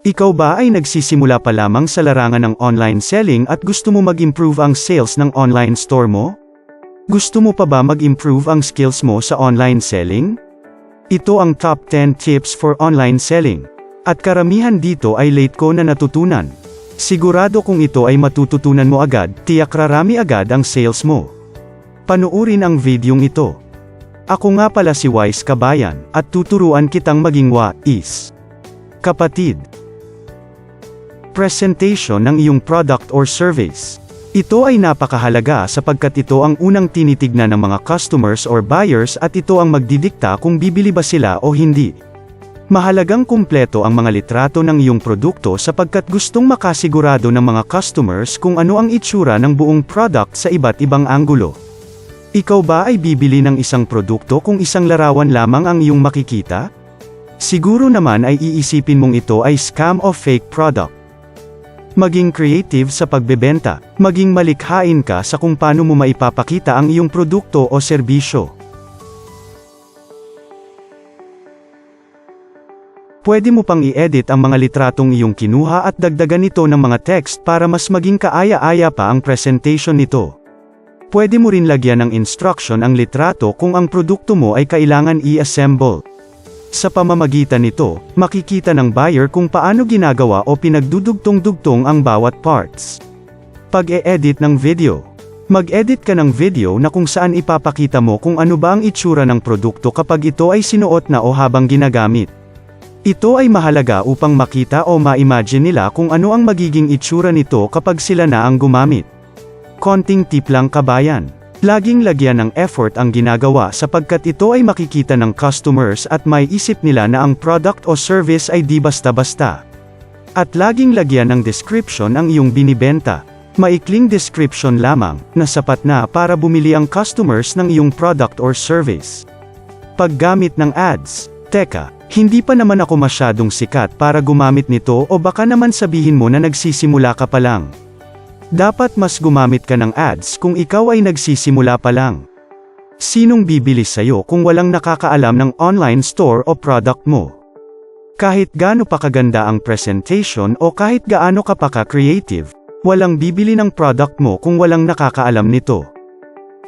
Ikaw ba ay nagsisimula pa lamang sa larangan ng online selling at gusto mo mag-improve ang sales ng online store mo? Gusto mo pa ba mag-improve ang skills mo sa online selling? Ito ang top 10 tips for online selling. At karamihan dito ay late ko na natutunan. Sigurado kung ito ay matututunan mo agad, tiyak rarami agad ang sales mo. Panuurin ang videong ito. Ako nga pala si Wise Kabayan, at tuturuan kitang maging wise. Kapatid. Presentation ng iyong product or service. Ito ay napakahalaga sapagkat ito ang unang tinitignan ng mga customers or buyers at ito ang magdidikta kung bibili ba sila o hindi. Mahalagang kumpleto ang mga litrato ng iyong produkto sapagkat gustong makasigurado ng mga customers kung ano ang itsura ng buong product sa iba't ibang anggulo. Ikaw ba ay bibili ng isang produkto kung isang larawan lamang ang iyong makikita? Siguro naman ay iisipin mong ito ay scam o fake product. Maging creative sa pagbebenta, maging malikhain ka sa kung paano mo maipapakita ang iyong produkto o serbisyo. Pwede mo pang i-edit ang mga litratong iyong kinuha at dagdagan ito ng mga text para mas maging kaaya-aya pa ang presentation nito. Pwede mo rin lagyan ng instruction ang litrato kung ang produkto mo ay kailangan i-assemble. Sa pamamagitan nito, makikita ng buyer kung paano ginagawa o pinagdudugtong-dugtong ang bawat parts. Pag-e-edit ng video. Mag-edit ka ng video na kung saan ipapakita mo kung ano ba ang itsura ng produkto kapag ito ay sinuot na o habang ginagamit. Ito ay mahalaga upang makita o ma-imagine nila kung ano ang magiging itsura nito kapag sila na ang gumamit. Konting tip lang kabayan. Laging lagyan ng effort ang ginagawa sapagkat ito ay makikita ng customers at may isip nila na ang product o service ay di basta-basta. At laging lagyan ng description ang iyong binibenta. Maikling description lamang, na sapat na para bumili ang customers ng iyong product or service. Paggamit ng ads. Teka, hindi pa naman ako masyadong sikat para gumamit nito o baka naman sabihin mo na nagsisimula ka pa lang. Dapat mas gumamit ka ng ads kung ikaw ay nagsisimula pa lang. Sinong bibili sa'yo kung walang nakakaalam ng online store o product mo? Kahit gaano pa kaganda ang presentation o kahit gaano ka pa ka-creative, walang bibili ng product mo kung walang nakakaalam nito.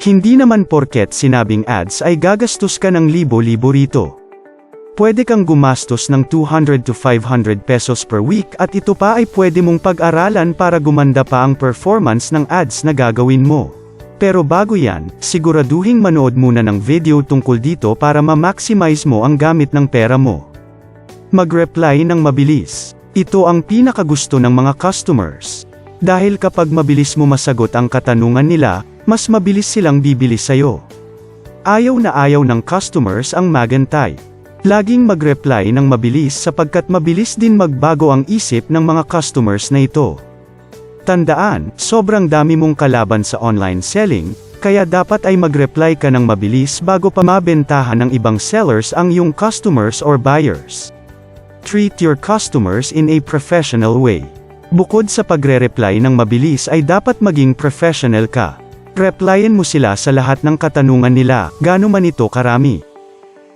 Hindi naman porket sinabing ads ay gagastos ka ng libo-libo rito. Pwede kang gumastos ng 200 to 500 pesos per week at ito pa ay pwede mong pag-aralan para gumanda pa ang performance ng ads na gagawin mo. Pero bago yan, siguraduhing manood muna ng video tungkol dito para ma-maximize mo ang gamit ng pera mo. Mag-reply ng mabilis. Ito ang pinakagusto ng mga customers. Dahil kapag mabilis mo masagot ang katanungan nila, mas mabilis silang bibili sa'yo. Ayaw na ayaw ng customers ang magantay. Laging mag-reply ng mabilis sapagkat mabilis din magbago ang isip ng mga customers na ito. Tandaan, sobrang dami mong kalaban sa online selling, kaya dapat ay mag-reply ka ng mabilis bago pa mabentahan ng ibang sellers ang iyong customers or buyers. Treat your customers in a professional way. Bukod sa pagre-reply ng mabilis ay dapat maging professional ka. Replyan mo sila sa lahat ng katanungan nila, gaano man ito karami.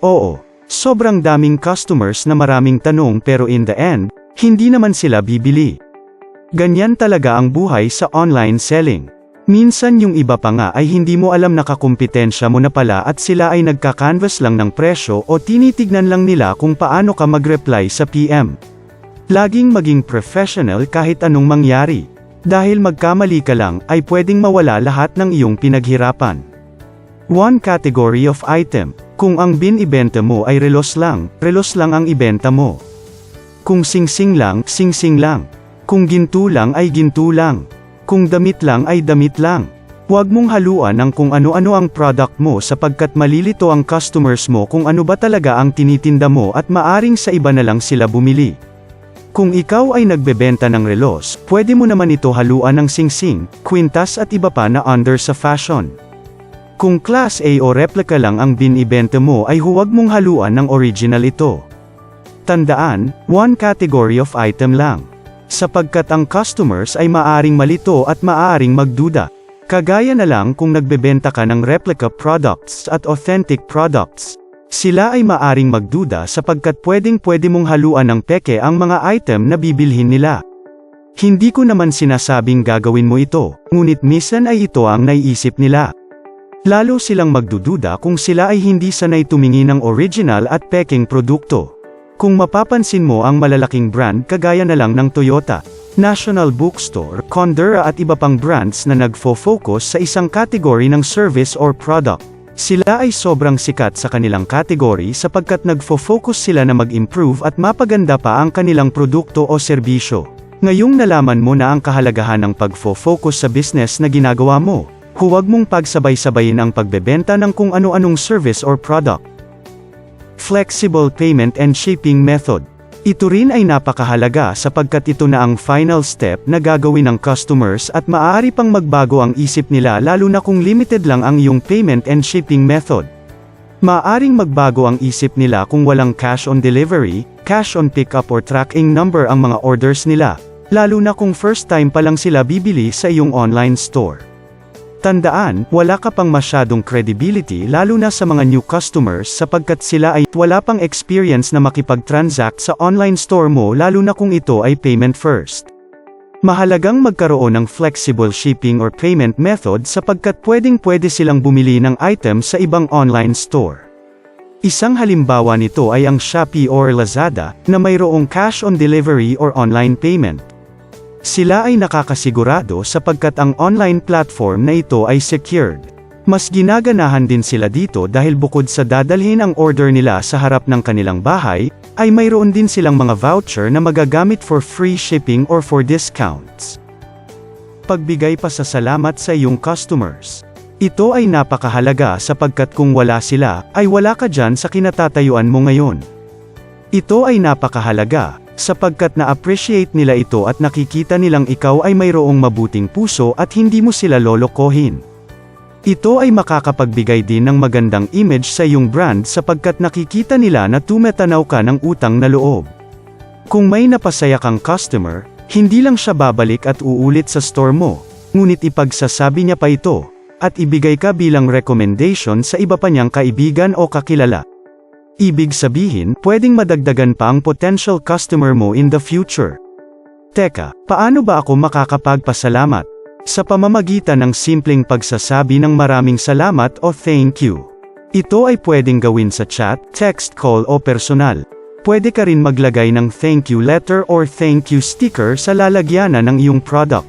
Oo. Sobrang daming customers na maraming tanong pero in the end, hindi naman sila bibili. Ganyan talaga ang buhay sa online selling. Minsan yung iba pa nga ay hindi mo alam na kakumpetensya mo na pala at sila ay nagka-canvas lang ng presyo o tinitignan lang nila kung paano ka mag-reply sa PM. Laging maging professional kahit anong mangyari. Dahil magkamali ka lang ay pwedeng mawala lahat ng iyong pinaghirapan. One category of item. Kung ang binibenta mo ay relos lang ang ibenta mo. Kung singsing lang, singsing lang. Kung ginto lang ay ginto lang. Kung damit lang ay damit lang. Huwag mong haluan ang kung ano-ano ang product mo sapagkat malilito ang customers mo kung ano ba talaga ang tinitinda mo at maaring sa iba na lang sila bumili. Kung ikaw ay nagbebenta ng relos, pwede mo naman ito haluan ng singsing, kwintas at iba pa na under sa fashion. Kung Class A o replica lang ang binibenta mo ay huwag mong haluan ng original ito. Tandaan, one category of item lang. Sapagkat ang customers ay maaring malito at maaring magduda. Kagaya na lang kung nagbebenta ka ng replica products at authentic products. Sila ay maaring magduda sapagkat pwedeng-pwede mong haluan ng peke ang mga item na bibilhin nila. Hindi ko naman sinasabing gagawin mo ito, ngunit minsan ay ito ang naiisip nila. Lalo silang magdududa kung sila ay hindi sanay tumingin ng original at peking produkto. Kung mapapansin mo ang malalaking brand kagaya na lang ng Toyota, National Bookstore, Condura at iba pang brands na nagfo-focus sa isang category ng service or product. Sila ay sobrang sikat sa kanilang category sapagkat nagfo-focus sila na mag-improve at mapaganda pa ang kanilang produkto o serbisyo. Ngayong nalaman mo na ang kahalagahan ng pagfo-focus sa business na ginagawa mo, huwag mong pagsabay-sabayin ang pagbebenta ng kung ano-anong service or product. Flexible payment and shipping method. Ito rin ay napakahalaga sapagkat ito na ang final step na gagawin ng customers at maaari pang magbago ang isip nila lalo na kung limited lang ang iyong payment and shipping method. Maaaring magbago ang isip nila kung walang cash on delivery, cash on pickup or tracking number ang mga orders nila, lalo na kung first time pa lang sila bibili sa iyong online store. Tandaan, wala ka pang masyadong credibility lalo na sa mga new customers sapagkat sila ay wala pang experience na makipag-transact sa online store mo lalo na kung ito ay payment first. Mahalagang magkaroon ng flexible shipping or payment method sapagkat pwedeng-pwede silang bumili ng item sa ibang online store. Isang halimbawa nito ay ang Shopee or Lazada, na mayroong cash on delivery or online payment. Sila ay nakakasigurado sapagkat ang online platform na ito ay secured. Mas ginaganahan din sila dito dahil bukod sa dadalhin ang order nila sa harap ng kanilang bahay, ay mayroon din silang mga voucher na magagamit for free shipping or for discounts. Pagbigay pasasalamat sa iyong customers. Ito ay napakahalaga sapagkat kung wala sila, ay wala ka dyan sa kinatatayuan mo ngayon. Ito ay napakahalaga, sapagkat na-appreciate nila ito at nakikita nilang ikaw ay mayroong mabuting puso at hindi mo sila lolokohin. Ito ay makakapagbigay din ng magandang image sa iyong brand sapagkat nakikita nila na tumetanaw ka ng utang na loob. Kung may napasaya kang customer, hindi lang siya babalik at uulit sa store mo, ngunit ipagsasabi niya pa ito, at ibigay ka bilang recommendation sa iba pa niyang kaibigan o kakilala. Ibig sabihin, pwedeng madagdagan pa ang potential customer mo in the future. Teka, paano ba ako makakapagpasalamat? Sa pamamagitan ng simpleng pagsasabi ng maraming salamat o thank you. Ito ay pwedeng gawin sa chat, text call o personal. Pwede ka rin maglagay ng thank you letter or thank you sticker sa lalagyanan ng iyong product.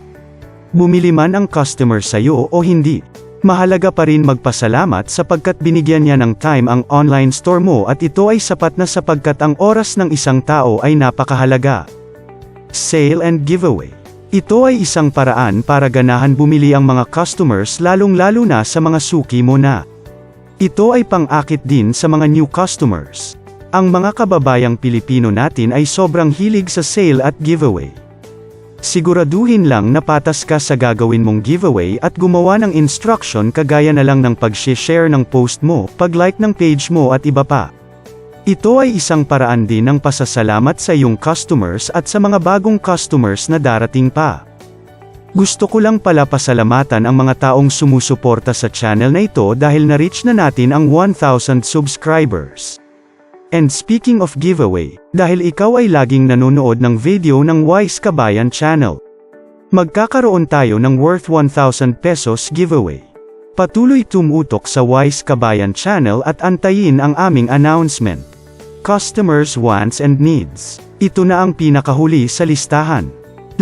Bumili man ang customer sayo o hindi, mahalaga pa rin magpasalamat sapagkat binigyan niya ng time ang online store mo at ito ay sapat na sapagkat ang oras ng isang tao ay napakahalaga. Sale and giveaway. Ito ay isang paraan para ganahan bumili ang mga customers lalong-lalo na sa mga suki mo na. Ito ay pang-akit din sa mga new customers. Ang mga kababayang Pilipino natin ay sobrang hilig sa sale at giveaway. Siguraduhin lang na patas ka sa gagawin mong giveaway at gumawa ng instruction kagaya na lang ng pag-share ng post mo, pag-like ng page mo at iba pa. Ito ay isang paraan din ng pasasalamat sa iyong customers at sa mga bagong customers na darating pa. Gusto ko lang pala pasalamatan ang mga taong sumusuporta sa channel na ito dahil na-reach na natin ang 1,000 subscribers. And speaking of giveaway, dahil ikaw ay laging nanonood ng video ng Wise Kabayan Channel, magkakaroon tayo ng worth 1,000 pesos giveaway. Patuloy tumutok sa Wise Kabayan Channel at antayin ang aming announcement. Customers' wants and needs. Ito na ang pinakahuli sa listahan.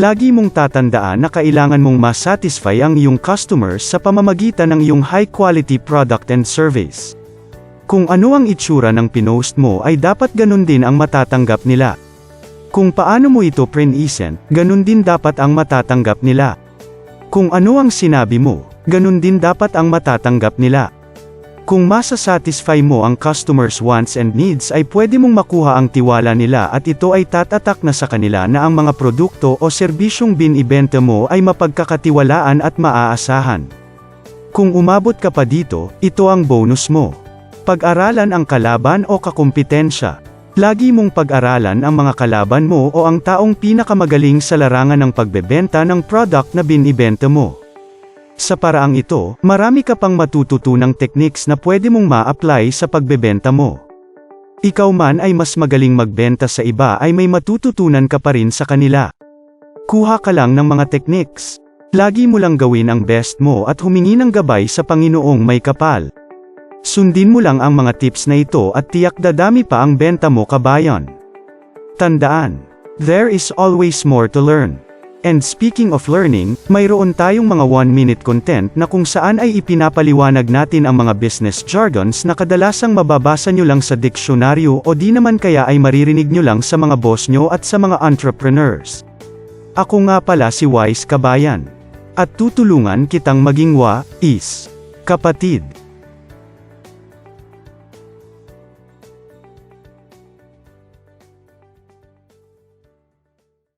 Lagi mong tatandaan na kailangan mong masatisfy ang iyong customers sa pamamagitan ng iyong high-quality product and service. Kung ano ang itsura ng pinost mo ay dapat ganun din ang matatanggap nila. Kung paano mo ito present, ganun din dapat ang matatanggap nila. Kung ano ang sinabi mo, ganun din dapat ang matatanggap nila. Kung masasatisfy mo ang customers' wants and needs ay pwede mong makuha ang tiwala nila at ito ay tatatak na sa kanila na ang mga produkto o serbisyong binibenta mo ay mapagkakatiwalaan at maaasahan. Kung umabot ka pa dito, ito ang bonus mo. Pag-aralan ang kalaban o kakumpetensya. Lagi mong pag-aralan ang mga kalaban mo o ang taong pinakamagaling sa larangan ng pagbebenta ng product na binibenta mo. Sa paraang ito, marami ka pang matututunang techniques na pwede mong ma-apply sa pagbebenta mo. Ikaw man ay mas magaling magbenta sa iba ay may matututunan ka pa rin sa kanila. Kuha ka lang ng mga techniques. Lagi mo lang gawin ang best mo at humingi ng gabay sa Panginoong may kapal. Sundin mo lang ang mga tips na ito at tiyak dadami pa ang benta mo, kabayan. Tandaan, there is always more to learn. And speaking of learning, mayroon tayong mga 1-minute content na kung saan ay ipinapaliwanag natin ang mga business jargons na kadalasang mababasa nyo lang sa diksyonaryo o di naman kaya ay maririnig nyo lang sa mga boss nyo at sa mga entrepreneurs. Ako nga pala si Wise Kabayan. At tutulungan kitang maging wise kapatid.